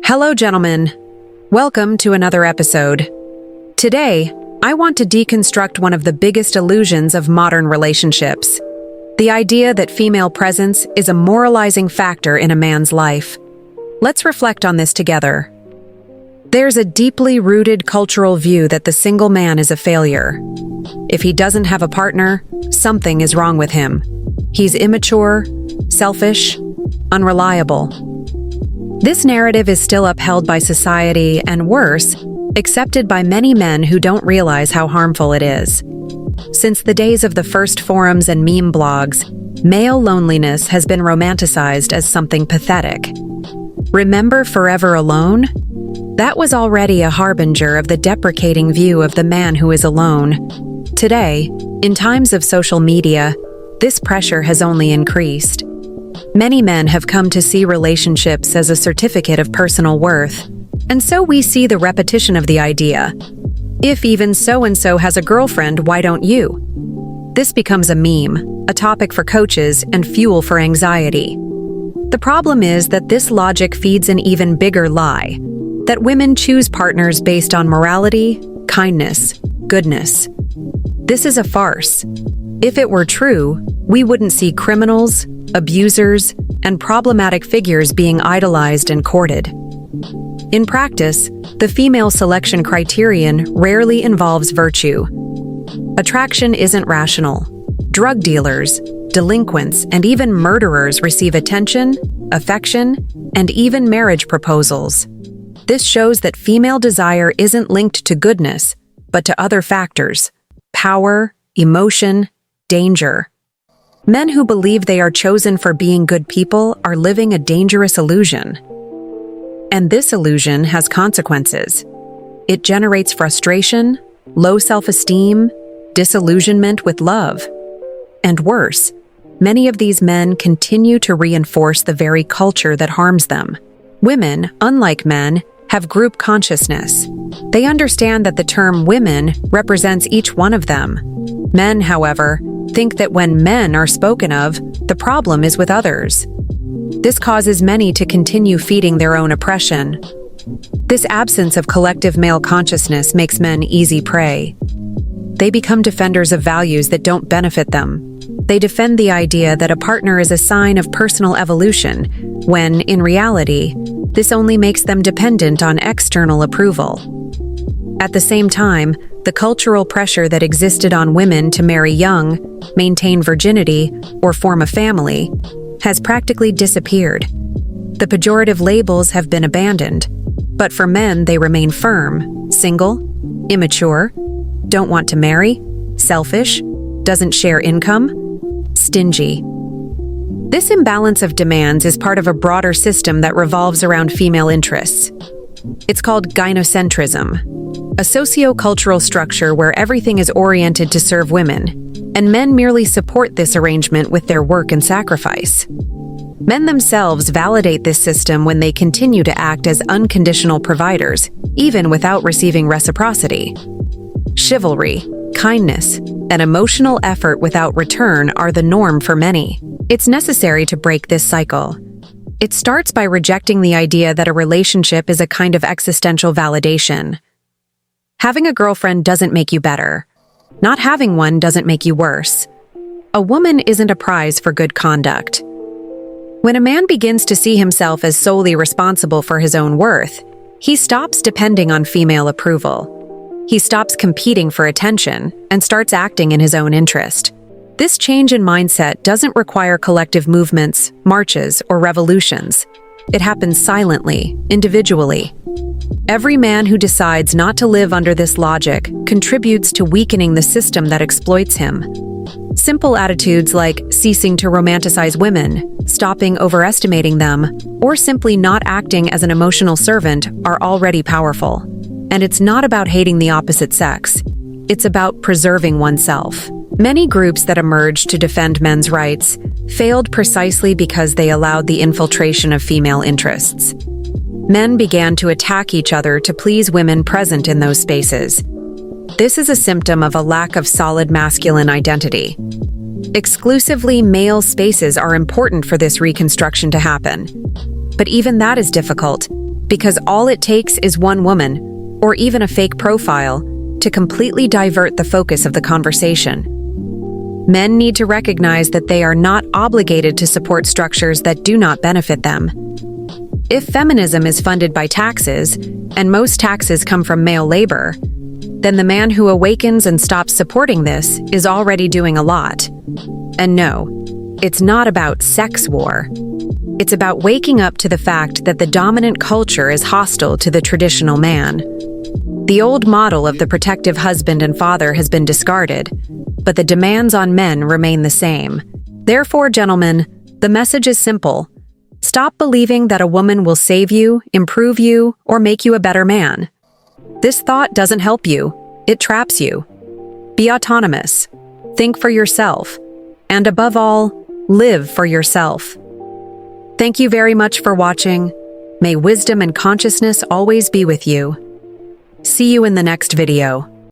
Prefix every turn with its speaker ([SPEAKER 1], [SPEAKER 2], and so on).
[SPEAKER 1] Hello, gentlemen. Welcome to another episode. Today, I want to deconstruct one of the biggest illusions of modern relationships: the idea that female presence is a moralizing factor in a man's life. Let's reflect on this together. There's a deeply rooted cultural view that the single man is a failure. If he doesn't have a partner, something is wrong with him. He's immature, selfish, unreliable. This narrative is still upheld by society and, worse, accepted by many men who don't realize how harmful it is. Since the days of the first forums and meme blogs, male loneliness has been romanticized as something pathetic. Remember Forever Alone? That was already a harbinger of the deprecating view of the man who is alone. Today, in times of social media, this pressure has only increased. Many men have come to see relationships as a certificate of personal worth, and so we see the repetition of the idea. If even so-and-so has a girlfriend, why don't you? This becomes a meme, a topic for coaches, and fuel for anxiety. The problem is that this logic feeds an even bigger lie, that women choose partners based on morality, kindness, goodness. This is a farce. If it were true, we wouldn't see criminals, abusers, and problematic figures being idolized and courted. In practice, the female selection criterion rarely involves virtue. Attraction isn't rational. Drug dealers, delinquents, and even murderers receive attention, affection, and even marriage proposals. This shows that female desire isn't linked to goodness, but to other factors: power, emotion, danger. Men who believe they are chosen for being good people are living a dangerous illusion. And this illusion has consequences. It generates frustration, low self-esteem, disillusionment with love. And worse, many of these men continue to reinforce the very culture that harms them. Women, unlike men, have group consciousness. They understand that the term women represents each one of them. Men, however, think that when men are spoken of, the problem is with others. This causes many to continue feeding their own oppression. This absence of collective male consciousness makes men easy prey. They become defenders of values that don't benefit them. They defend the idea that a partner is a sign of personal evolution, when, in reality, this only makes them dependent on external approval. At the same time, the cultural pressure that existed on women to marry young, maintain virginity, or form a family has practically disappeared. The pejorative labels have been abandoned, but for men they remain firm: single, immature, don't want to marry, selfish, doesn't share income, stingy. This imbalance of demands is part of a broader system that revolves around female interests. It's called gynocentrism, a socio-cultural structure where everything is oriented to serve women, and men merely support this arrangement with their work and sacrifice. Men themselves validate this system when they continue to act as unconditional providers, even without receiving reciprocity. Chivalry, kindness, and emotional effort without return are the norm for many. It's necessary to break this cycle. It starts by rejecting the idea that a relationship is a kind of existential validation. Having a girlfriend doesn't make you better. Not having one doesn't make you worse. A woman isn't a prize for good conduct. When a man begins to see himself as solely responsible for his own worth, he stops depending on female approval. He stops competing for attention and starts acting in his own interest. This change in mindset doesn't require collective movements, marches, or revolutions. It happens silently, individually. Every man who decides not to live under this logic contributes to weakening the system that exploits him. Simple attitudes like ceasing to romanticize women, stopping overestimating them, or simply not acting as an emotional servant are already powerful. And it's not about hating the opposite sex. It's about preserving oneself. Many groups that emerged to defend men's rights failed precisely because they allowed the infiltration of female interests. Men began to attack each other to please women present in those spaces. This is a symptom of a lack of solid masculine identity. Exclusively male spaces are important for this reconstruction to happen. But even that is difficult, because all it takes is one woman, or even a fake profile, to completely divert the focus of the conversation. Men need to recognize that they are not obligated to support structures that do not benefit them. If feminism is funded by taxes, and most taxes come from male labor, then the man who awakens and stops supporting this is already doing a lot. And no, it's not about sex war. It's about waking up to the fact that the dominant culture is hostile to the traditional man. The old model of the protective husband and father has been discarded, but the demands on men remain the same. Therefore, gentlemen, the message is simple. Stop believing that a woman will save you, improve you, or make you a better man. This thought doesn't help you. It traps you. Be autonomous. Think for yourself. And above all, live for yourself. Thank you very much for watching. May wisdom and consciousness always be with you. See you in the next video.